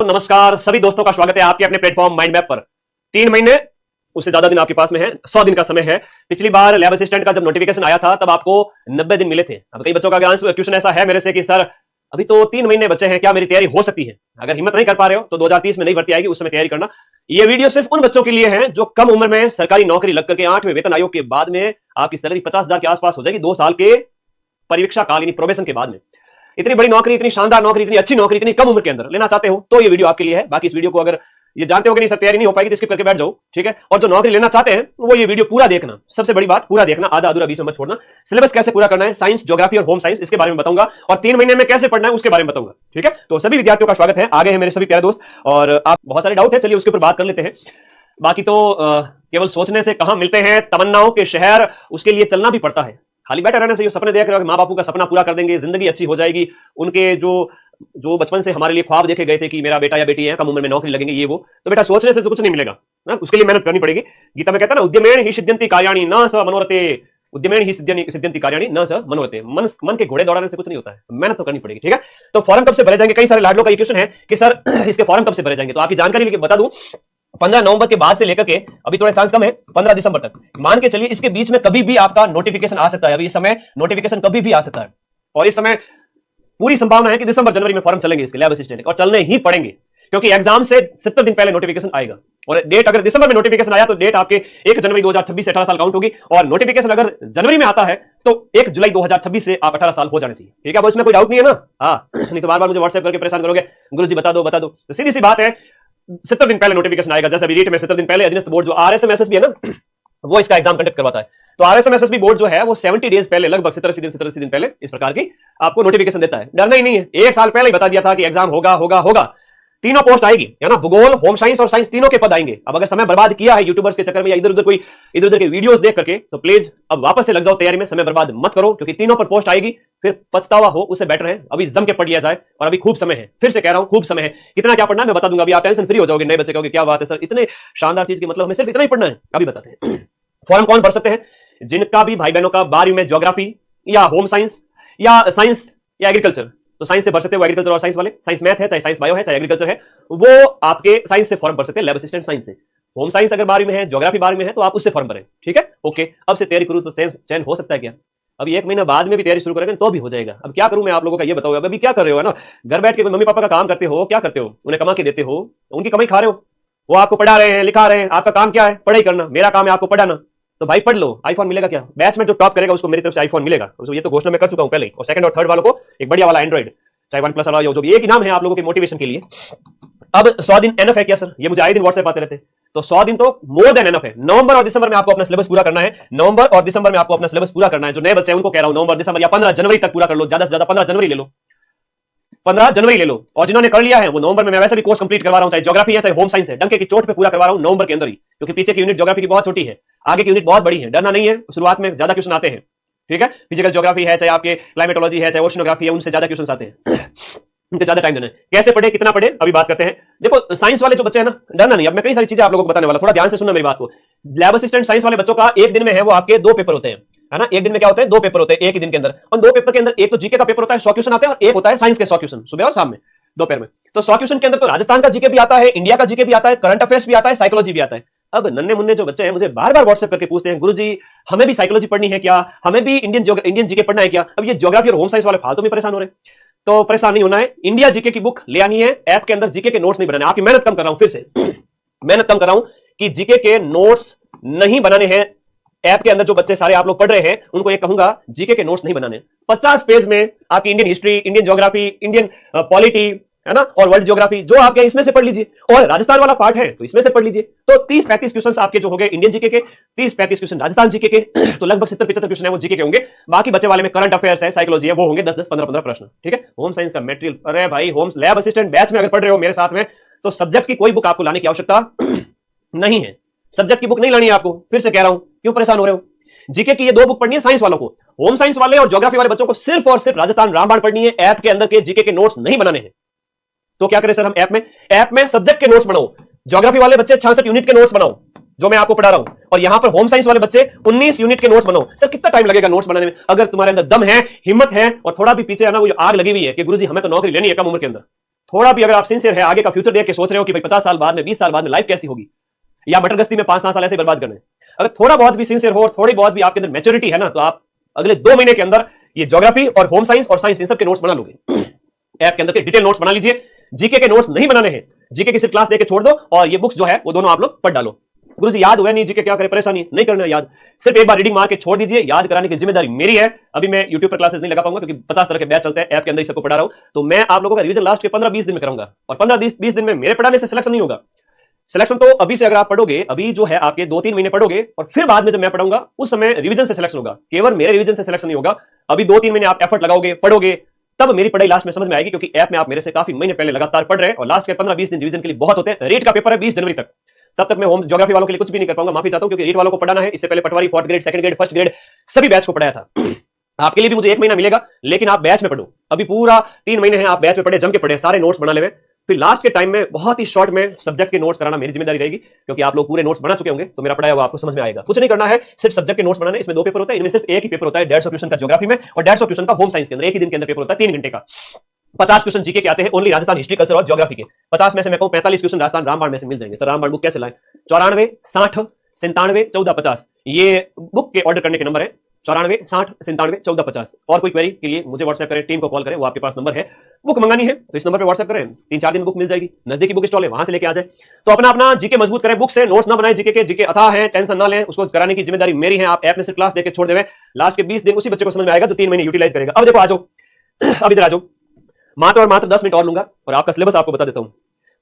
नमस्कार सभी दोस्तों का स्वागत है आपके अपने प्लेटफॉर्म माइंड मैप पर। 3 महीने उससे ज्यादा दिन आपके पास में है, 100 दिन का समय है। पिछली बार लैब असिस्टेंट का जब नोटिफिकेशन आया था तब आपको 90 दिन मिले थे। अब कई बच्चों का क्वेश्चन ऐसा है मेरे से कि सर अभी तो 3 महीने बचे हैं, क्या मेरी तैयारी हो सकती है? अगर हिम्मत नहीं कर पा रहे हो तो 2030 में नई भर्ती आएगी, उस समय तैयारी करना। ये वीडियो सिर्फ उन बच्चों के लिए है जो कम उम्र में सरकारी नौकरी लग करके 8वें वेतन आयोग के बाद में आपकी सैलरी 50,000 के आसपास हो जाएगी 2 साल के परीक्षा काल यानी प्रोबेशन के बाद में। इतनी बड़ी नौकरी, इतनी शानदार नौकरी, इतनी अच्छी नौकरी, इतनी कम उम्र के अंदर लेना चाहते हो तो ये वीडियो आपके लिए है। बाकी इस वीडियो को अगर ये जानते हो कि नहीं सर तैयारी नहीं हो पाएगी तो स्किप करके बैठ जाओ, ठीक है। और जो नौकरी लेना चाहते हैं वो ये वीडियो पूरा देखना, सबसे बड़ी बात पूरा देखना, आधा अधूरा बीच में मत छोड़ना। सिलेबस कैसे पूरा करना है, साइंस, ज्योग्राफी और होम साइंस, इसके बारे में बताऊंगा और 3 महीने में कैसे पढ़ना है उसके बारे में बताऊंगा, ठीक है। तो सभी विद्यार्थियों का स्वागत है, आगे है मेरे सभी प्यारे दोस्त और आप बहुत सारे डाउट है, चलिए उसके ऊपर बात कर लेते हैं। बाकी तो केवल सोचने से कहां मिलते हैं तमन्नाओं के शहर, उसके लिए चलना भी पड़ता है। खाली बैठे रहने से ये सपने देख रहे हो कि माँ बापू का सपना पूरा कर देंगे, जिंदगी अच्छी हो जाएगी, उनके जो बचपन से हमारे लिए ख्वाब देखे गए थे कि मेरा बेटा या बेटी है कम उम्र में नौकरी लगेंगे, ये वो, तो बेटा सोचने से तो कुछ नहीं मिलेगा ना, उसके लिए मेहनत करनी पड़ेगी। गीता में कहता है ना, उद्यमेन ही सिद्ध्यन्ति कार्याणि न स मनोरथे, उद्यमेन ही सिद्ध्यन्ति कार्याणि न स मनोरथे। मन के घोड़े दौड़ाने से कुछ नहीं होता है, मेहनत तो करनी पड़ेगी, ठीक है। तो फॉर्म कब से भरे जाएंगे? कई सारे लाडलों का ये क्वेश्चन है कि सर इसके फॉर्म कब से भरे जाएंगे, तो आपकी जानकारी लेके बता दूं 15 नवंबर के बाद से लेकर के अभी थोड़ा चांस कम है 15 दिसंबर तक मान के चलिए, इसके बीच में कभी भी आपका नोटिफिकेशन आ सकता है। अभी इस समय नोटिफिकेशन कभी भी आ सकता है और इस समय पूरी संभावना है कि दिसंबर जनवरी में फॉर्म चलेंगे इसके लैब असिस्टेंट, और चलने ही पड़ेंगे क्योंकि एग्जाम से 70 दिन पहले नोटिफिकेशन आएगा। और डेट अगर दिसंबर में नोटिफिकेशन आया तो डेट आपके 1 जनवरी 2026 से 18 साल काउंट होगी, और नोटिफिकेशन अगर जनवरी में आता है तो 1 जुलाई 2026 से आप 18 साल हो जाने चाहिए, ठीक है। अब इसमें कोई डाउट नहीं है ना? हाँ, नहीं तो बार बार मुझे व्हाट्सएप करके परेशान करोगे, गुरुजी बता दो बता दो। तो सीधी सी बात है, 70 दिन पहले नोटिफिकेशन आएगा। जैसे अभी रीट में 70 दिन पहले अधीनस्थ बोर्ड जो आरएसएमएसएसबी है ना, वो इसका एग्जाम कंडक्ट करवाता है। तो आरएसएमएसएसबी बोर्ड जो है वो 70 डेज पहले, लगभग 70 दिन पहले इस प्रकार की आपको नोटिफिकेशन देता है। डरना ही नहीं है, 1 साल पहले ही बता दिया था कि एग्जाम होगा होगा होगा। तीनों पोस्ट आएगी, है ना, भूगोल, होम साइंस और साइंस, तीनों के पद आएंगे। अब अगर समय बर्बाद किया है यूट्यूबर्स के चक्कर में या इधर उधर के वीडियोस देख करके, तो प्लीज अब वापस से लग जाओ तैयारी में, समय बर्बाद मत करो, क्योंकि तीनों पर पोस्ट आएगी, फिर पछतावा हो उससे बेटर है अभी जम के पढ़ लिया जाए। और अभी खूब समय है, फिर से कह रहा हूं खूब समय है। कितना क्या पढ़ना है मैं बता दूंगा, अभी आप टेंशन फ्री हो जाओगे। नए बच्चे कहोगे क्या बात है सर, इतने शानदार चीज की मतलब हमें सिर्फ इतना ही पढ़ना है? अभी बताते हैं। फॉर्म कौन भर सकते हैं? जिनका भी भाई बहनों का 12वीं में ज्योग्राफी या होम साइंस या साइंस या एग्रीकल्चर, तो साइंस से भर सकते हो एग्रीकल्चर और साइंस वाले, साइंस मैथ है चाहे साइंस बायो है चाहे एग्रीकल्चर है, वो आपके साइंस से फॉर्म भर सकते हैं, लैब असिस्टेंट साइंस से। होम साइंस अगर 12वीं में है, ज्योग्राफी 12वीं में है, तो आप उससे फॉर्म भरें, ठीक है, ओके। अब से तैयारी करूं तो चयन हो सकता है क्या? अभी 1 महीना बाद में भी तैयारी शुरू करेंगे तो भी हो जाएगा। अब क्या करूं मैं आप लोगों का ये बताओ, अभी क्या कर रहे हो, है ना, घर बैठ के मम्मी पापा का काम करते हो, क्या करते हो, उन्हें कमा के देते हो, उनकी कमाई खा रहे हो, वो आपको पढ़ा रहे हैं, लिखा रहे हैं, आपका काम क्या है? पढ़ाई करना। मेरा काम है आपको पढ़ाना, तो भाई पढ़ लो। आईफोन मिलेगा क्या? बैच में जो टॉप करेगा उसको मेरी तरफ से आईफोन मिलेगा, ये तो घोषणा मैं कर चुका हूं पहले ही। और सेकंड और थर्ड वालों को एक बढ़िया वाला एंड्रॉइड, चाहे OnePlus वाला जो भी, एक ही नाम है आप लोगों के मोटिवेशन के लिए। अब 100 दिन एनफ है क्या सर? ये मुझे आए दिन व्हाट्सएप आते रहते, तो 100 दिन तो मोर देन एनफ है। नवंबर और दिसंबर में आपको अपना सिलेबस पूरा करना है, नवंबर और दिसंबर में आपको अपना सिलेबस पूरा करना है। जो नए बच्चे हैं उनको कह रहा हूं नवंबर दिसंबर या 15 जनवरी तक पूरा कर लो, ज्यादा से ज्यादा 15 जनवरी ले लो, 15 जनवरी ले लो। और जिन्होंने कर लिया है वो नवंबर में, मैं वैसे भी कोर्स कंप्लीट करवा रहा हूं, चाहे ज्योग्राफी है चाहे होम साइंस है, डंके की चोट पे पूरा करवा रहा हूं नवंबर के अंदर ही, क्योंकि पीछे की यूनिट ज्योग्राफी की बहुत छोटी है, आगे की यूनिट बहुत बड़ी है। डरना नहीं है, शुरुआत में ज्यादा क्वेश्चन आते हैं, ठीक है। फिजिकल ज्योग्राफी है चाहे आपके क्लाइमेटोलॉजी है चाहे ओशनोग्राफी है, उनसे ज्यादा क्वेश्चन आते हैं, उनके ज्यादा टाइम देना है। कैसे पढ़े, कितना पढ़े, अभी बात करते हैं। देखो साइंस वाले जो बच्चे हैं ना, डरना नहीं। अब मैं कई सारी चीजें आप लोगों को बताने वाला, थोड़ा ध्यान से सुनना मेरी बात को। लैब असिस्टेंट साइंस वाले बच्चों का एक दिन में है वो आपके 2 पेपर होते हैं, है ना। एक दिन में क्या होते हैं? 2 पेपर होते हैं एक ही दिन के अंदर। और 2 पेपर के अंदर एक तो जीके का पेपर होता है, 100 क्वेश्चन आते हैं, और एक होता है साइंस के 100 क्वेश्चन, सुबह और शाम में, दोपहर में। तो 100 क्वेश्चन के अंदर तो राजस्थान का जीके भी आता है, इंडिया का जीके भी आता है, करंट अफेयर्स भी आता है, साइकोलॉजी भी आता है। अब नन्हे मुन्ने जो बच्चे हैं मुझे बार बार व्हाट्सएप करके पूछते हैं, गुरुजी हमें भी साइकोलॉजी पढ़नी है क्या, हमें भी इंडियन जीके पढ़ना है क्या? अब ये ज्योग्राफी और होम साइंस वाले फालतू में परेशान हो रहे हैं, तो परेशान नहीं होना है। इंडिया जीके की बुक ले आनी है, ऐप के अंदर जीके के नोट्स नहीं बनाने। आपकी मेहनत कम कर रहा हूं, फिर से मेहनत कम कर रहा हूं कि जीके के नोट्स नहीं बनाने हैं। ऐप के अंदर जो बच्चे सारे आप लोग पढ़ रहे हैं उनको ये कहूंगा, जीके के नोट्स नहीं बनाने। 50 पेज में आपकी Indian history, Indian geography, Indian polity, है ना, और वर्ल्ड ज्योग्राफी जो आपके इसमें से पढ़ लीजिए, और राजस्थान वाला पार्ट है तो इसमें से पढ़ लीजिए। तो 30-35 क्वेश्चंस आपके जो हो गए इंडियन जीके के, 30-35 क्वेश्चन राजस्थान जीके के, तो लगभग 70-75 क्वेश्चन है वो जीके के होंगे। बाकी बच्चे वाले में करंट अफेयर्स है, साइकोलॉजी है, वो होंगे 10-10, 15-15 प्रश्न, ठीक है। होम साइंस का मटेरियल, अरे भाई होम लैब असिस्टेंट बैच में अगर पढ़ रहे हो मेरे साथ में, तो सब्जेक्ट की कोई बुक आपको लाने की आवश्यकता नहीं है। सब्जेक्ट की बुक नहीं लानी है आपको, फिर से कह रहा हूं, क्यों परेशान हो रहे हो? जीके की ये 2 बुक पढ़नी है साइंस वालों को, होम साइंस वाले और ज्योग्राफी वाले बच्चों को सिर्फ और सिर्फ राजस्थान रामबाण पढ़नी है। ऐप के अंदर के जीके के नोट्स नहीं बनाने हैं। तो क्या करें सर हम? ऐप में सब्जेक्ट के नोट्स बनाओ। ज्योग्राफी वाले बच्चे 66 यूनिट के नोट्स बनाओ जो मैं आपको पढ़ा रहा हूं, और यहां पर होम साइंस वाले बच्चे 19 यूनिट के नोट्स बनाओ। सर कितना टाइम लगेगा नोट्स बनाने में? अगर तुम्हारे अंदर दम है, हिम्मत है और थोड़ा भी पीछे है ना वो आग लगी हुई है कि गुरुजी हमें तो नौकरी लेनी है कम उम्र के अंदर, थोड़ा भी अगर आप सिंसियर है, आगे का फ्यूचर देख के सोच रहे हो कि भाई 50 साल बाद में, 20 साल बाद में लाइफ कैसी होगी, या मटर गश्ती में 5-7 साल ऐसे बर्बाद करने, अगर थोड़ा बहुत भी सिंसियर हो और थोड़ी बहुत भी आपके अंदर मैच्योरिटी है ना, तो आप अगले 2 महीने के अंदर ये ज्योग्राफी और होम साइंस और साइंस इन सब के नोट्स बना लोगे। ऐप के अंदर के डिटेल नोट्स बना लीजिए। जीके के नोट्स नहीं बनाने हैं, जीके की सिर्फ क्लास देके छोड़ दो और ये बुक्स जो है वो दोनों आप लोग पढ़ डालो। गुरुजी याद हुआ नहीं जीके, क्या करे, परेशानी नहीं करना याद, सिर्फ एक बार रीडिंग मार के छोड़ दीजिए। याद कराने की जिम्मेदारी मेरी है। अभी मैं यूट्यूब पर क्लासेस नहीं लगा पाऊंगा क्योंकि 50 तरह के बैच चलते हैं, ऐप के अंदर ही सबको पढ़ा रहा हूं, तो मैं आप लोगों का रिवीजन लास्ट के 15-20 दिन में करूंगा, और 15-20 दिन में मेरे पढ़ाने से सिलेक्शन नहीं होगा। सिलेक्शन तो अभी से अगर आप पढ़ोगे, अभी जो है आपके 2-3 महीने पढ़ोगे और फिर बाद में जब मैं पढ़ूंगा उस समय रिवीजन से सिलेक्शन होगा। केवल मेरे रिवीजन से सिलेक्शन नहीं होगा। अभी 2-3 महीने आप एफर्ट लगाओगे, पढ़ोगे, तब मेरी पढ़ाई लास्ट में समझ में आएगी, क्योंकि ऐप में आप मेरे से काफी महीने पहले लगातार पढ़ रहे हैं और लास्ट के 15-20 दिन रिवीजन के लिए बहुत होते हैं। रेट का पेपर है 20 जनवरी तक, तब तक मैं होम ज्योग्राफी वालों के लिए कुछ भी नहीं कर पाऊंगा, माफी चाहता हूं, क्योंकि रेट वालों को पढ़ाना है। इससे पहले पटवारी, 4th grade, 2nd grade, 1st grade सभी बैच को पढ़ाया था। आपके लिए भी मुझे 1 महीना मिलेगा, लेकिन आप बैच में पढ़ो। अभी पूरा 3 महीने हैं, आप बैच में पढ़े, जम के पढ़े, सारे नोट्स बना ले, फिर लास्ट के टाइम में बहुत ही शॉर्ट में सब्जेक्ट के नोट्स कराना मेरी जिम्मेदारी रहेगी, क्योंकि आप लोग पूरे नोट्स बना चुके होंगे तो मेरा पढ़ाया हुआ आपको समझ में आएगा। कुछ नहीं करना है, सिर्फ सब्जेक्ट के नोट्स बनाने। इसमें 2 पेपर होता है, इनमें सिर्फ एक ही पेपर होता है 150 क्वेश्चन का ज्योग्राफी में और 150 क्वेश्चन का होम साइंस के अंदर। एक ही दिन के अंदर पेपर होता है 3 घंटे का। 50 क्वेश्चन जीके के आते हैं ओनली राजस्थान हिस्ट्री, कल्चर और ज्योग्राफी के। 50 में से मैं कहूं 45 क्वेश्चन राजस्थान रामबाण में से मिल जाएंगे। सर रामबाण बुक कैसे लाएं? 94 60 97 14 50 ये बुक के ऑर्डर करने के नंबर है। 94 60 97 14 50। और कोई क्वेरी के लिए मुझे व्हाट्सएप करें, टीम को कॉल करें, वो आपके पास नंबर है। बुक मंगानी है तो इस नंबर पे व्हाट्सएप करें, 3-4 दिन बुक मिल जाएगी। नजदीकी बुक स्टॉल है, वहां से लेके आ जाए। तो अपना अपना जीके मजबूत करें, बुक से नोट्स ना बनाए। जीके के जीके अथाह है, टेंशन ना लें, उसको कराने की जिम्मेदारी मेरी है। आप ऐप में से क्लास देके छोड़ देवे, लास्ट के 20 दिन उसी बच्चे को समझ में आएगा जो 3 महीने यूटिलाइज करेगा। अब देखो आ जाओ, अब इधर आ जाओ, मात्र और मात्र 10 मिनट और लूंगा और आपका सिलेबस आपको बता देता हूं।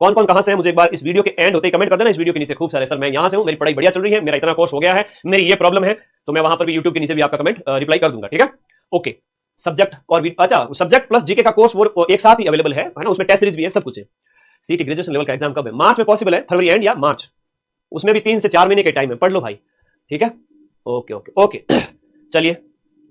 कौन कौन कहां से है मुझे एक बार इस वीडियो के एंड होते ही कमेंट कर देना। इस वीडियो के नीचे खूब सारे, सर मैं यहां से हूं, मेरी पढ़ाई बढ़िया चल रही है, मेरा इतना कोर्स हो गया है, मेरी ये प्रॉब्लम है, तो मैं वहां पर भी यूट्यूब के नीचे भी आपका कमेंट रिप्लाई कर दूंगा। ठीक है, ओके। सब्जेक्ट और अच्छा, सब्जेक्ट प्लस जीके का कोर्स वो एक साथ ही अवेलेबल है ना, उसमें टेस्ट सीरीज भी है, सब कुछ है। सीटी ग्रेजुएशन लेवल का एग्जाम कब है? मार्च में पॉसिबल है, फरवरी एंड या मार्च, उसमें भी 3 से 4 महीने के टाइम है, पढ़ लो भाई। ठीक है, ओके ओके ओके। चलिए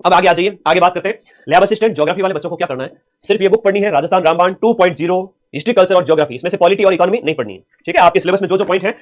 अब आगे आ जाइए, आगे बात करते हैं। लैब असिस्टेंट ज्योग्राफी वाले बच्चों को क्या करना है? सिर्फ ये बुक पढ़नी है, राजस्थान रामबाण 2.0 हिस्ट्री, कल्चर और ज्योग्राफी। इसमें से पॉलिटी और इकोनॉमी नहीं पढ़नी है। ठीक है, आपके सिलेबस में जो जो पॉइंट है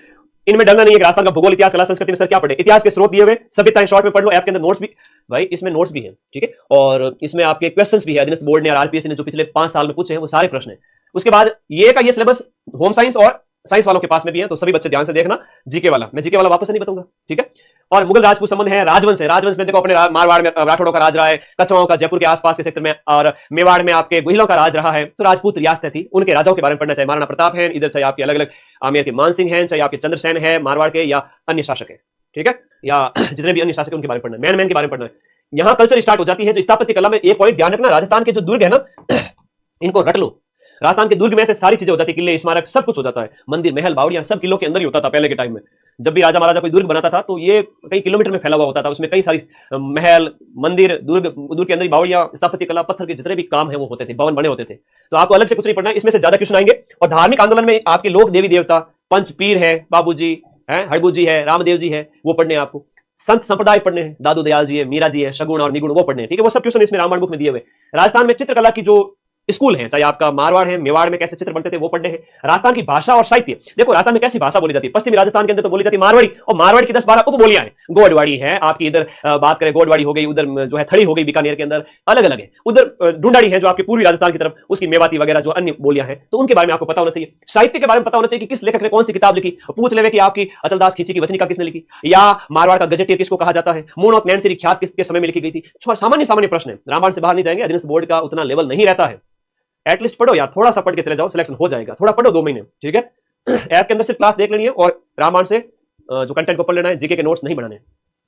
इनमें डरना नहीं है कि राजस्थान का भूगोल, इतिहास, कला, संस्कृति में सर क्या पढ़े। इतिहास के स्रोत दिए हुए, सभ्यताएं शॉर्ट में पढ़ लो। ऐप के अंदर नोट्स भी भाई, इसमें नोट्स भी है। ठीक है, और इसमें आपके क्वेश्चंस भी है, अधीनस्थ बोर्ड ने और आरपीएससी ने जो पिछले 5 साल में पूछे हैं वो सारे प्रश्न है। उसके बाद ये का ये सिलेबस होम साइंस और साइंस वालों के पास में भी है, तो सभी बच्चे ध्यान से देखना। जीके वाला मैं जीके वाला वापस से नहीं बताऊंगा। ठीक है, और मुगल राजपूत संबंध है, राजवंश है। राजवंश में देखो अपने मारवाड़ में राठौड़ों का राज रहा है, कछवाओं का जयपुर के आसपास के क्षेत्र में, और मेवाड़ में आपके गुहिलों का राज रहा है। तो राजपूत रियासतें थी, उनके राजाओं के बारे में पढ़ना, चाहे महाराणा प्रताप है, इधर चाहे आपके अलग अलग आमेर के मानसिंह हैं, चाहे आपके चंद्रसेन है मारवाड़ के, या अन्य शासक है। ठीक है, या जितने भी अन्य शासक है उनके बारे में पढ़ना, मैन मैन के बारे में पढ़ना है। यहाँ कल्चर स्टार्ट हो जाती है। जो स्थापत्य कला में एक पॉइंट ध्यान रखना, राजस्थान के जो दुर्ग है ना इनको रट लो। राजस्थान के दुर्ग में से सारी चीजें हो जाती है, किले, स्मारक, सब कुछ हो जाता है। मंदिर, महल, बावड़ियां सब किलों के अंदर ही होता था पहले के टाइम में। जब भी राजा महाराजा कोई दुर्ग बनाता था तो ये कई किलोमीटर में फैला हुआ होता था, उसमें कई सारी महल, मंदिर, दुर्ग के अंदर बावड़ियां, स्थापत्य कला, पत्थर के जितने भी काम है वो होते थे, भवन बने होते थे। तो आपको अलग से कुछ नहीं पढ़ना है, इसमें से ज्यादा क्वेश्चन आएंगे। और धार्मिक आंदोलन में आपके लोक देवी देवता, पंच पीर है, बाबूजी है, हड़बू है, रामदेव जी है, वो पढ़ने आपको। संत संप्रदाय पढ़ने हैं, दादू दयाल जी है, मीरा जी है, शगुन और निगुण वो पढ़ने हैं। ठीक है, वो सब क्वेश्चन इसमें रामायण बुक में दिए हुए। राजस्थान में चित्रकला की जो स्कूल है, चाहे आपका मारवाड़ है, मेवाड़ में कैसे चित्र बनते थे वो पढ़ने हैं। राजस्थान की भाषा और साहित्य, देखो राजस्थान में कैसी भाषा बोली जाती है। पश्चिमी राजस्थान के अंदर तो बोली जाती है मारवाड़ी, और मारवाड़ की 10-12 उपबोलियां हैं। गोडवाड़ी है आपकी, इधर बात करें गोडवाड़ी हो गई, उधर जो है थड़ी हो गई बीकानेर के अंदर, अलग अलग है। उधर ढूंढाड़ी है जो आपके पूर्वी राजस्थान की तरफ, उसकी मेवाती वगैरह जो अन्य बोलियां हैं, तो उनके बारे में आपको पता होना चाहिए। साहित्य के बारे में पता होना चाहिए कि किस लेखक ने कौन सी किताब लिखी। पूछ लेवे कि आपकी अचलदास खींची की वचनिका किसने लिखी, या मारवाड़ का गजेटियर किसको कहा जाता है, मूनोत नैनसिरी ख्यात किसके समय में लिखी गई थी। सामान्य सामान्य प्रश्न है, रामायण से बाहर नहीं जाएंगे। अधीनस्थ बोर्ड का उतना लेवल नहीं रहता है। एटलीस्ट पढ़ो यार, थोड़ा सा पढ़ के चले जाओ, सिलेक्शन हो जाएगा। थोड़ा पढ़ो 2 महीने। ठीक है, ऐप के अंदर सिर्फ क्लास देख लेनी है और रामायण से जो कंटेंट को पढ़ लेना है, जीके के नोट्स नहीं बनाने।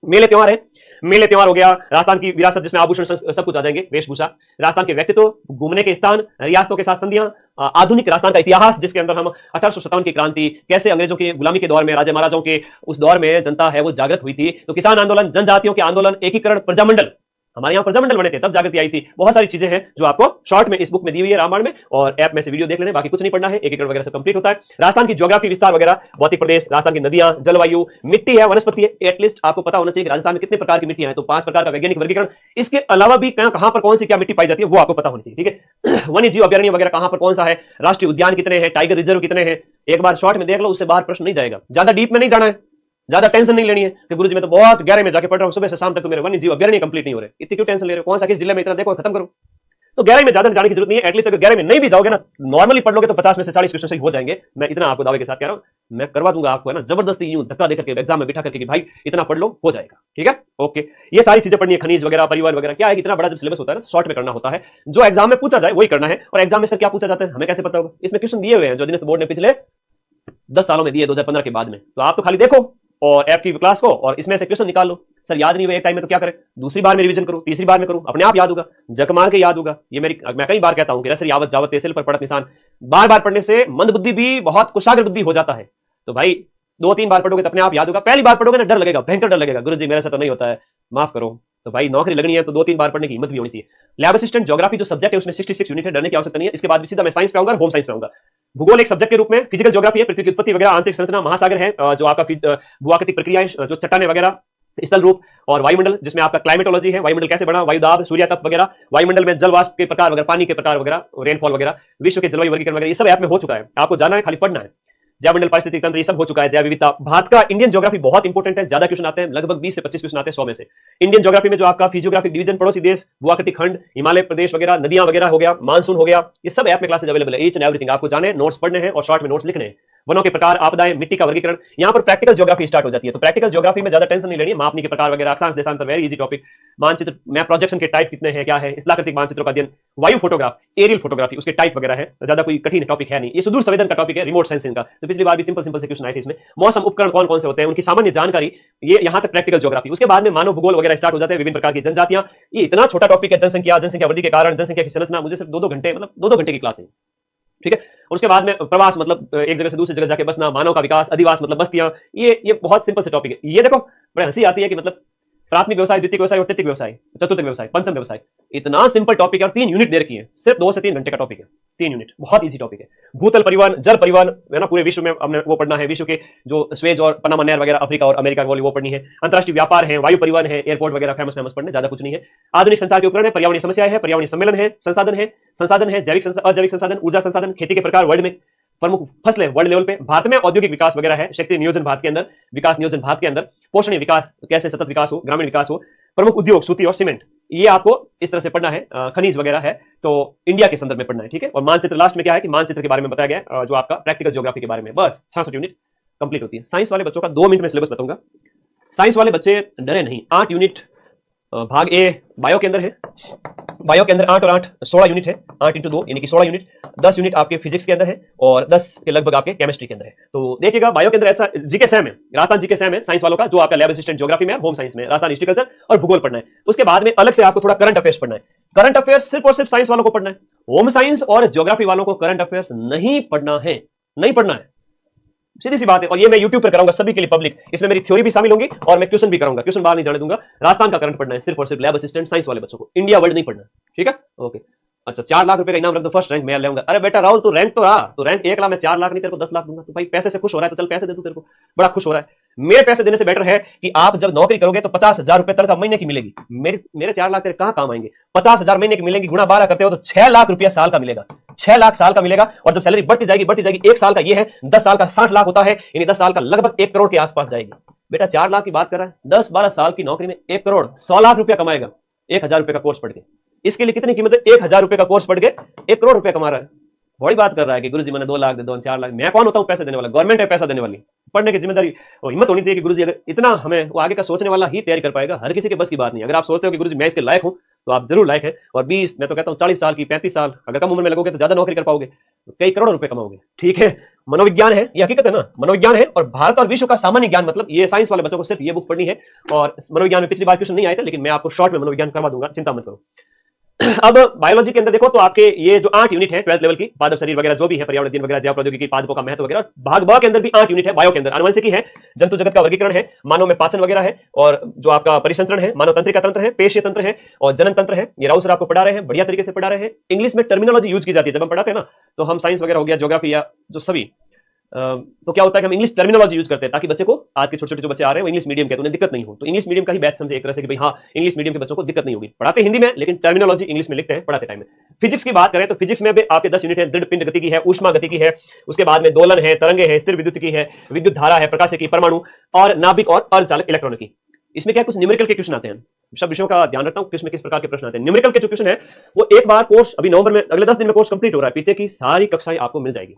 मेले त्योहार है, मेले त्योहार हो गया, राजस्थान की विरासत जिसमें आभूषण सब कुछ आ जाएंगे, वेशभूषा, राजस्थान के व्यक्तित्व, घूमने के स्थान, रियासतों के साथ संधियां, आधुनिक राजस्थान का इतिहास जिसके अंदर हम 1857 की क्रांति, कैसे अंग्रेजों की गुलामी के दौर में, राजा महाराजाओं के उस दौर में जनता है वो जागृत हुई थी। तो किसान आंदोलन, जनजातियों के आंदोलन, एकीकरण, प्रजामंडल, हमारे यहाँ प्रजामंडल बने थे तब जागृति आई थी। बहुत सारी चीजें हैं जो आपको शॉर्ट में इस बुक में दी हुई है रामायण में, और ऐप में से वीडियो देख लेने, बाकी कुछ नहीं पढ़ना है। एकीकरण वगैरह से कंप्लीट होता है। राजस्थान की ज्योग्राफी, विस्तार वगैरह, भौतिक प्रदेश, राजस्थान की नदियां, जलवायु, मिट्टी है, वनस्पति है, एटलीस्ट आपको पता होना चाहिए कि राजस्थान में कितने प्रकार की मिट्टियां हैं। तो 5 प्रकार का वैज्ञानिक वर्गीकरण, इसके अलावा भी कहां पर कौन सी क्या मिट्टी पाई जाती है वो आपको पता होनी चाहिए। ठीक है, वन्य जीव अभ्यारण्य वगैरह कहां पर कौन सा है, राष्ट्रीय उद्यान कितने हैं, टाइगर रिजर्व कितने हैं, एक बार शॉर्ट में देख लो, उससे बाहर प्रश्न नहीं जाएगा। ज्यादा डीप में नहीं जाना है, ज्यादा टेंशन नहीं लेनी है कि गुरुजी मैं तो बहुत गहरे में जाके पढ़ रहा हूं, सुबह से शाम तक तो मेरे वन्य जीव अभ्यारण्य कंप्लीट नहीं हो रहे, इतनी क्यों टेंशन ले रहे हो, कौन सा किस जिले में, इतना देखो खत्म करो। तो गहराई में ज्यादा जाने की जरूरत नहीं है। एटलीस्ट अगर गहराई में नहीं भी जाओगे ना, नॉर्मली पढ़ लोगे तो 50 में से 40 क्वेश्चन सही हो जाएंगे। मैं इतना आपको दावे के साथ कह रहा हूं, मैं करवा दूंगा आपको, है ना, जबरदस्ती यूं धक्का देकर के एग्जाम में बिठा करके कि भाई इतना पढ़ लो, हो जाएगा। ठीक है, ओके। ये सारी चीजें पढ़नी है, खनिज वगैरह, परिवहन वगैरह। क्या है कि इतना बड़ा जब सिलेबस होता है ना, शॉर्ट में करना होता है, जो एग्जाम में पूछा जाए वही करना है। और एग्जाम में सर क्या पूछा जाता है हमें कैसे पता होगा? इसमें क्वेश्चन दिए हुए हैं जो दिनेश बोर्ड ने पिछले 10 सालों में दिए, 2015 के बाद में। तो आप तो खाली देखो और ऐप की क्लास को और इसमें से क्वेश्चन निकाल लो। सर याद नहीं हुए एक टाइम में तो क्या करें? दूसरी बार में रिवीजन करो, तीसरी बार में करो, अपने आप याद होगा, जक मार के याद होगा। ये मैं कई बार कहता हूं कि रसर यावत जावत तेसिल पर पढ़त निशान। बार बार पढ़ने से मंद बुद्धि भी बहुत कुशाग्र बुद्धि हो जाता है। तो भाई 2-3 बार पढ़ोगे तो अपने आप याद होगा। पहली बार पढ़ोगे ना डर लगेगा, भयंकर डर लगेगा, गुरुजी मेरे से तो नहीं होता है, माफ करो। तो भाई नौकरी लगनी है तो 2-3 बार पढ़ने की हिम्मत भी होनी चाहिए। लैब असिस्टेंट ज्योग्राफी जो सब्जेक्ट है उसमें 66 यूनिट है, डरने की आवश्यकता नहीं है। इसके बाद भी सीधा मैं साइंस पे आऊंगा, होम साइंस पे आऊंगा। भूगोल एक सब्जेक्ट के रूप में, फिजिकल ज्योग्राफी है, पृथ्वी की उत्पत्ति वगैरह, आंतरिक संरचना, महासागर है, जो आपका भूआकृतिक प्रक्रियाएं, जो चट्टाने वगैरह, स्थल रूप, और वायुमंडल जिसमें आपका क्लाइमेटोलॉजी है, वायुमंडल कैसे बना, वायुदाब, सूर्य तप वगैरह, वायुमंडल में जल वाष्प के प्रकार वगैरह, पानी के प्रकार वगैरह, रेनफॉल वगैरह, विश्व के जलवायु वर्गीकरण वगैरह, ये सब ऐप में हो चुका है। आपको जाना है, खाली पढ़ना है। जैवमंडल, पारिस्थितिक तंत्र, ये सब हो चुका है। जैव विविधता, भारत का इंडियन ज्योग्राफी बहुत इंपॉर्टेंट है, ज्यादा क्वेश्चन आते हैं, लगभग 20 से 25 क्वेश्चन आते हैं 100 में से। इंडियन ज्योग्राफी में जो आपका फिजियोग्राफिक डिवीजन, पड़ोसी देश, भूआकृतिक खंड, हिमालय प्रदेश वगैरह, नदियां वगैरह हो गया, मानसून हो गया, ये सब ऐप में क्लासेज अवेलेबल है। ईच एंड एवरीथिंग आपको जाने, नोट्स पढ़ने हैं और शॉर्ट में नोट्स लिखने हैं। वनों के प्रकार, आपदाएं, मिट्टी का वर्गीकरण, यहाँ पर प्रैक्टिकल ज्योग्राफी स्टार्ट हो जाती है। तो प्रैक्टिकल ज्योग्राफी में ज्यादा टेंशन नहीं लेनी है, मापनी के प्रकार वगैरह, अक्षांश देशांतर, वेरी इजी टॉपिक। मानचित्र, मैप प्रोजेक्शन के टाइप कितने हैं, क्या है, स्थलाकृतिक मानचित्रों का अध्ययन, वायु फोटोग्राफ, एरियल फोटोग्राफी, उसके टाइप वगैरह है, ज्यादा कोई कठिन टॉपिक है नहीं। ये सुदूर संवेदन का टॉपिक है, रिमोट सेंसिंग का। तो पिछली बार भी सिंपल से क्वेश्चन आए थे इसमें। मौसम उपकरण कौन कौन से होते हैं, उनकी सामान्य जानकारी, ये यहाँ तक प्रैक्टिकल ज्योग्राफी। उसके बाद में मानव भूगोल वगैरह स्टार्ट हो जाते हैं, विभिन्न प्रकार की जनजातियां। ये इतना छोटा टॉपिक है, जनसंख्या, जनसंख्या वृद्धि के कारण, जनसंख्या की संरचना, मुझे सिर्फ 2-2 घंटे, मतलब 2-2 घंटे की क्लास है। ठीक है। और उसके बाद में प्रवास, मतलब एक जगह से दूसरी जगह जाके बसना, मानव का विकास, अधिवास मतलब बस्तियां, ये बहुत सिंपल से टॉपिक है। ये देखो बड़े हंसी आती है कि मतलब प्राथमिक व्यवसाय, द्वितीय व्यवसाय और तृतीय व्यवसाय, चतुर्थ व्यवसाय, पंचम व्यवसाय, इतना सिंपल टॉपिक है और 3 यूनिट दे रखी है। सिर्फ 2 से 3 घंटे का टॉपिक है, 3 यूनिट, बहुत इजी टॉपिक है। भूतल परिवहन, जल परिवहन, है ना, पूरे विश्व में हमने वो पढ़ना है। विश्व के जो स्वेज और पनामा नहर वगैरह, अफ्रीका और अमेरिका वाली वो पढ़नी है। अंतरराष्ट्रीय व्यापार है, वायु परिवहन है, एयरपोर्ट वगैरह, फेमस पढ़ने, ज्यादा कुछ नहीं है। आधुनिक संचार के उपकरण है, पर्यावरणीय समस्याएं है, पर्यावरणीय सम्मेलन है, संसाधन है, जैविक अजैविक संसाधन, ऊर्जा संसाधन, खेती के प्रकार, वर्ल्ड में प्रमुख फसलें, वर्ल्ड लेवल पे, भारत में औद्योगिक विकास वगैरह है, शक्ति नियोजन भारत के अंदर, विकास नियोजन भारत के अंदर, पोषणीय विकास, कैसे सतत विकास हो, ग्रामीण विकास हो, प्रमुख उद्योग, सूती और सीमेंट, ये आपको इस तरह से पढ़ना है। खनिज वगैरह है तो इंडिया के संदर्भ में पढ़ना है। ठीक है। और मानचित्र लास्ट में क्या है कि मानचित्र के बारे में बताया गया, जो आपका प्रैक्टिकल ज्योग्राफी के बारे में, बस 66 यूनिट कंप्लीट होती है। साइंस वाले बच्चों का 2 मिनट में सिलेबस बताऊंगा। साइंस वाले बच्चे डरे नहीं, 8 यूनिट भाग ए बायो के अंदर है। बायो के अंदर 8 और 8 16 यूनिट है, 8 × 2 यानी कि 16 यूनिट। 10 यूनिट आपके फिजिक्स के अंदर है और 10 के लगभग आपके केमिस्ट्री के अंदर है। तो देखिएगा बायो के अंदर ऐसा जीके सैम है, राजस्थान जीके सैम है साइंस वालों का, जो आपका लैब असिस्टेंट ज्योग्राफी में, होम साइंस में राजस्थान हिस्ट्रिकल्चर और भूगोल पढ़ना है। उसके बाद में अलग से आपको थोड़ा करंट अफेयर्स पढ़ना है। करंट अफेयर्स सिर्फ और सिर्फ साइंस वालों को पढ़ना है। होम साइंस और ज्योग्राफी वालों को करंट अफेयर्स नहीं पढ़ना है, नहीं पढ़ना है, सीधी सी बात है। और ये मैं YouTube पर कराऊंगा सभी के लिए पब्लिक, इसमें मेरी थ्योरी भी शामिल होंगी और मैं क्वेश्चन भी कराऊंगा, क्वेश्चन बाहर नहीं जाने दूंगा। राजस्थान का करंट पढ़ना है सिर्फ और सिर्फ लैब असिस्टेंट साइंस वाले बच्चों को, इंडिया वर्ल्ड नहीं पढ़ना। ठीक है, ओके। अच्छा, 4 लाख रुपए का इनाम रख दो, फर्स्ट रैंक मैं ले आऊंगा। अरे बेटा राहुल, तू रैंक तो रहा, तो रैंक 1 लाख में 4 लाख नहीं, तेरे को 10 लाख दूंगा। तो भाई पैसे से खुश हो रहा है तो चल पैसे दे दूं तेरे को, बड़ा खुश हो रहा है। मेरे पैसे देने से बेटर है कि आप जब नौकरी करोगे तो 50,000 रुपए तनख्वाह महीने की मिलेगी। मेरे 4 लाख तेरे कहां काम आएंगे? 50,000 महीने की मिलेंगी, गुणा 12 करते हो तो 6 लाख रुपया साल का मिलेगा। 6 लाख साल का मिलेगा। और जब सैलरी बढ़ती जाएगी 1 साल का ये है, 10 साल का 60 लाख होता है, यानी 10 साल का लगभग 1 करोड़ के आसपास जाएगी। बेटा 4 लाख की बात कर रहा है, 10-12 साल की नौकरी में 1 करोड़ 100 लाख रुपया कमाएगा 1000 रुपए का कोर्स पढ़ के। इसके लिए कितनी कीमत है? 1000 रुपए का कोर्स पढ़ के 1 करोड़ रुपया कमा रहा है। बड़ी बात कर रहा है कि गुरुजी मैंने 2 लाख दे दो, 4 लाख। मैं कौन होता हूं पैसे देने वाला? गवर्नमेंट है पैसा देने वाली। पढ़ने की जिम्मेदारी और हिम्मत होनी चाहिए कि गुरुजी, अगर इतना हमें वो आगे का सोचने वाला ही तैयारी कर पाएगा। हर किसी के बस की बात नहीं। अगर आप सोचते हो कि गुरुजी मैं इसके लायक हूं, तो आप जरूर लायक है। और 20, मैं तो कहता हूं 40 साल की, 35 साल अगर कम उम्र में लगोगे तो ज्यादा नौकरी कर पाओगे, तो कई करोड़ रुपए कमाओगे। ठीक है, मनोविज्ञान है, ये हकीकत है ना, मनोविज्ञान है। और भारत और विश्व का सामान्य ज्ञान, मतलब ये साइंस वाले बच्चों को सिर्फ ये बुक पढ़नी है। और मनोविज्ञान में पिछली बार क्वेश्चन नहीं आए थे, लेकिन मैं आपको शॉर्ट में मनोविज्ञान करवा दूंगा, चिंता मत करो। अब बायोलॉजी के अंदर देखो तो आपके ये जो 8 यूनिट है 12th लेवल की, पादप शरीर वगैरह जो भी है, पर्यावरण अध्ययन वगैरह, जैव प्रौद्योगिकी, पादपों का महत्व वगैरह। भाग ब के अंदर भी 8 यूनिट है। बायो के अंदर आनुवंशिकी है, जंतु जगत का वर्गीकरण है, मानव में पाचन वगैरह है, और जो आपका परिसंचरण है, मानव तंत्रिका तंत्र है, पेशीय तंत्र है और जनन तंत्र है। ये राउत सर आपको पढ़ा रहे हैं, बढ़िया तरीके से पढ़ा रहे हैं। इंग्लिश में टर्मिनोलॉजी यूज की जाती है जब हम पढ़ाते हैं ना, तो हम साइंस वगैरह हो गया, ज्योग्राफी या जो सभी, तो क्या होता है कि हम इंग्लिश टर्मिनोलॉजी यूज करते हैं ताकि बच्चे को, आज के छोटे छोटे जो बच्चे आ रहे हैं वो इंग्लिश मीडियम के, तो उन्हें दिक्कत नहीं हो। तो इंग्लिश मीडियम का ही बैच समझे एक तरह से कि भाई हाँ, इंग्लिश मीडियम के बच्चों को दिक्कत नहीं होगी। पढ़ाते हिंदी में, लेकिन टर्मिनोलॉजी इंग्लिश में लिखते हैं पढ़ाते टाइम में। फिजिक्स की बात करें तो फिजिक्स में भी आपके 10 यूनिट है। दृढ़ पिंड गति की है, ऊष्मा गति की है, उसके बाद में दोलन है, तरंगे है, स्थिर विद्युत की है, विद्युत धारा है, प्रकाश की, परमाणु और नाभिक और अर्धचालक इलेक्ट्रॉन की। इसमें क्या कुछ न्यूमेरिकल के क्वेश्चन आते हैं, सब विषयों का ध्यान रखता हूं किसमें किस प्रकार के प्रश्न आते हैं। न्यूमेरिकल के जो क्वेश्चन है वो एक बार कोर्स अभी नवंबर में अगले 10 दिन में कोर्स कंप्लीट हो रहा है, पीछे की सारी कक्षाएं आपको मिल जाएगी।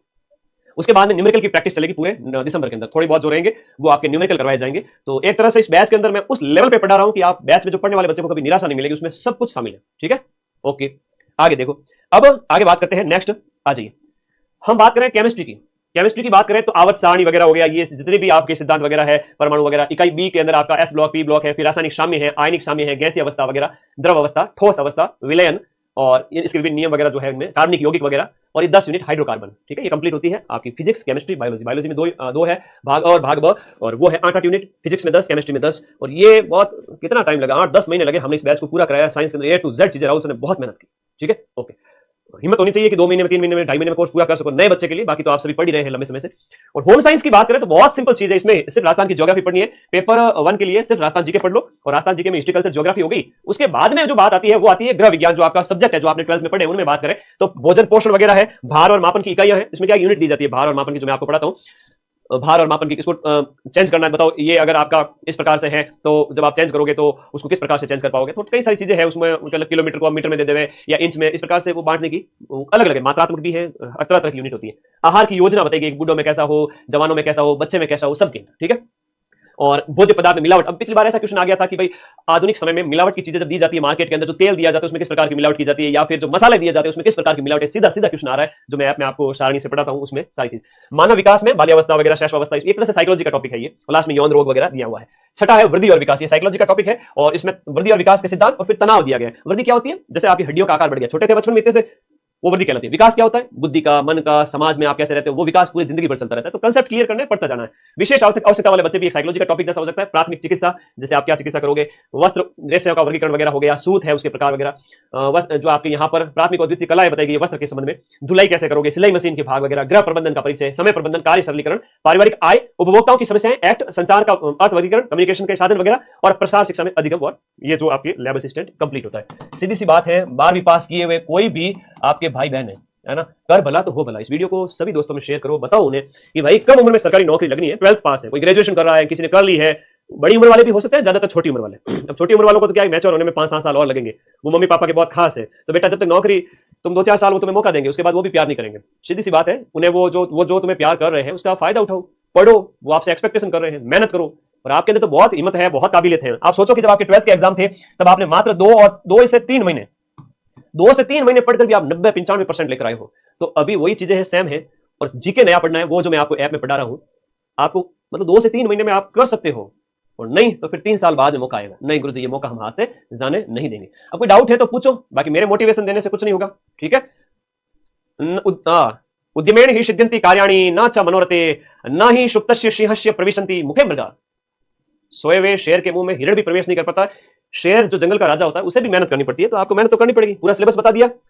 उसके बाद में न्यूमेरिकल की प्रैक्टिस चलेगी पूरे दिसंबर के अंदर, थोड़ी बहुत जो रहेंगे वो आपके न्यूमेरिकल करवाए जाएंगे। तो एक तरह से इस बैच के अंदर मैं उस लेवल पे पढ़ा रहा हूं कि आप बैच में जो पढ़ने वाले बच्चों को कभी निराशा नहीं मिलेगी, उसमें सब कुछ शामिल है। ठीक है, ओके, आगे देखो। अब आगे बात करते हैं, नेक्स्ट आ जाइए, हम बात करें केमिस्ट्री की। केमिस्ट्री की बात करें तो आवर्त सारणी वगैरह हो गया, ये जितने भी आपके सिद्धांत वगैरह है, परमाणु वगैरह, इकाई बी के अंदर आपका एस ब्लॉक, पी ब्लॉक है, फिर रासायनिक साम्य है, आयनिक साम्य है, गैसीय अवस्था वगैरह, द्रव अवस्था, ठोस अवस्था, विलयन, और इसके विभिन्न नियम वगैरह जो है इनमें, कार्बनिक यौगिक वगैरह, और ये 10 यूनिट हाइड्रोकार्बन। ठीक है, ये कंप्लीट होती है आपकी फिजिक्स, केमिस्ट्री, बायोलॉजी। बायोलॉजी में दो है भाग और भाग ब, और वो है 8 यूनिट, फिजिक्स में 10, केमिस्ट्री में 10। और ये बहुत कितना टाइम लगा, 8-10 महीने लगे, हमने इस बैच को पूरा कराया। साइंस के अंदर A to Z चीजें, राहुल सर ने बहुत मेहनत की। ठीक है, ओके, हिम्मत होनी चाहिए कि 2 महीने में, 3 महीने में, 2.5 महीने में कोर्स पूरा कर सको नए बच्चे के लिए। बाकी तो आप सभी पढ़ ही रहे हैं लंबे समय से। और होम साइंस की बात करें तो बहुत सिंपल चीज है, इसमें सिर्फ राजस्थान की ज्योग्राफी पढ़नी है। पेपर 1 के लिए सिर्फ राजस्थान जीके पढ़ लो, और राजस्थान जीके में हिस्ट्री, कल्चर, ज्योग्राफी हो गई। उसके बाद में जो बात आती है वो आती है ग्रह विज्ञान, जो आपका सब्जेक्ट है, जो आपने 12th में पढ़े, उनमें बात करें तो भोजन पोषण वगैरह है, भार और मापन की इकाइयां हैं। इसमें क्या यूनिट दी जाती है भार और मापन की, जो मैं आपको पढ़ाता हूँ। भार और मापन की किसको चेंज करना है बताओ, ये अगर आपका इस प्रकार से है तो जब आप चेंज करोगे तो उसको किस प्रकार से चेंज कर पाओगे। तो कई सारी चीजें हैं उसमें, किलोमीटर को आप मीटर में दे देवे या इंच में, इस प्रकार से वो बांटने की अलग अलग है, मात्रात्मक भी है, तरह तरह की यूनिट होती है। आहार की योजना बताएगी, बूढ़ों में कैसा हो, जवानों में कैसा हो, बच्चे में कैसा हो, सबके। ठीक है, और भोज्य पदार्थ में मिलावट। अब पिछली बार ऐसा क्वेश्चन आ गया था कि भाई आधुनिक समय में मिलावट की चीजें जब दी जाती है मार्केट के अंदर, जो तेल दिया जाता है उसमें किस प्रकार की मिलावट की जाती है, या फिर जो मसाले दिए जाते हैं उसमें किस प्रकार की मिलावट है, सीधा सीधा क्वेश्चन आ रहा है, जो मैं ऐप में आपको सारणी से पढ़ाता हूं, उसमें सारी चीज। मानव विकास में बाल्यावस्था वगैरह, शैशवावस्था, एक तरह से साइकोलॉजी का टॉपिक है ये, और लास्ट में यौन रोग वगैरह दिया हुआ है। छठा है वृद्धि और विकास, ये साइकोलॉजी का टॉपिक है, और इसमें वृद्धि और विकास के सिद्धांत और फिर तनाव दिया गया है। वृद्धि क्या होती है, जैसे आपकी हड्डियों का आकार बढ़ गया, छोटे थे बचपन में इतने से, वो वृद्धि कहलाती है। विकास क्या होता है, बुद्धि का, मन का, समाज में आप कैसे रहते हो, वो विकास पूरी जिंदगी भर चलता रहता है। तो कंसेप्ट क्लियर करने पड़ता जाना है। विशेष आवश्यकता वाले बच्चे भी एक साइकोलॉजी का टॉपिक जैसा हो सकता है। प्राथमिक चिकित्सा, जैसे आप क्या चिकित्सा करोगे, वस्त्र रेशे का वर्गीकरण वगैरह हो गया, सूत है उसके प्रकार वगैरह, जो आपके यहाँ पर प्राथमिक और द्वितीय कलाएं बताएगी वस्त्र के संबंध में, धुलाई कैसे करोगे, सिलाई मशीन के भाग वगैरह, गृह प्रबंधन का परिचय, समय प्रबंधन, कार्य सरलीकरण, पारिवारिक आय, उपभोक्ताओं की समस्याएं, एक्ट, संचार का अर्थ वर्गीकरण, कम्युनिकेशन के साधन वगैरह, और प्रसार शिक्षा में अधिगम, और ये जो आपके लैब असिस्टेंट कंप्लीट होता है। सीधी सी बात है, 12वीं पास किए हुए कोई भी आपके भाई बहन है ना, कर भला तो हो भला। इस वीडियो को सभी दोस्तों में शेयर करो, बताओ उन्हें कि भाई कम उम्र में सरकारी नौकरी लगनी है। 12th पास है, कोई ग्रेजुएशन कर रहा है, किसी ने कर ली है, बड़ी उम्र वाले भी हो सकते हैं, ज्यादातर छोटी उम्र वाले। अब छोटी उम्र वालों को तो क्या है, मैच्योर होने में 5-7 साल और लगेंगे, वो मम्मी पापा के बहुत खास है। तो बेटा जब तक नौकरी, तुम 2-4 साल वो तुम्हें मौका देंगे, उसके बाद वो भी प्यार नहीं करेंगे। सीधी सी बात है, उन्हें वो जो तुम्हें प्यार कर रहे हैं उसका फायदा उठाओ, पढ़ो, वो आपसे एक्सपेक्टेशन कर रहे हैं, मेहनत करो। और आपके अंदर तो बहुत हिम्मत है, बहुत काबिलियत है। आप सोचो कि जब आपके 12th के एग्जाम थे तब आपने मात्र 2 से 3 महीने पढ़कर भी आप 90-95% लेकर आए हो। तो अभी वही चीजें हैं, सेम है। और जीके नया पढ़ना है, वो जो मैं आपको ऐप में पढ़ा रहा हूं, आपको मतलब 2 से 3 महीने में आप कर सकते हो, और नहीं तो फिर 3 साल बाद में मौका आएगा। नहीं गुरुजी, ये मौका हम हाथ से जाने नहीं देंगे। अब कोई डाउट है तो पूछो, बाकी मेरे मोटिवेशन देने से कुछ नहीं होगा। ठीक है, उद्यमेन ही सिद्ध्यन्ति कार्याणि न च मनोरथे न ही सुप्तस्य सिंहस्य प्रविशन्ति मुखे मृगा। सोए हुए शेर के मुंह में हिरण भी प्रवेश नहीं कर पाता। शेर जो जंगल का राजा होता है, उसे भी मेहनत करनी पड़ती है, तो आपको मेहनत तो करनी पड़ेगी। पूरा सिलेबस बता दिया,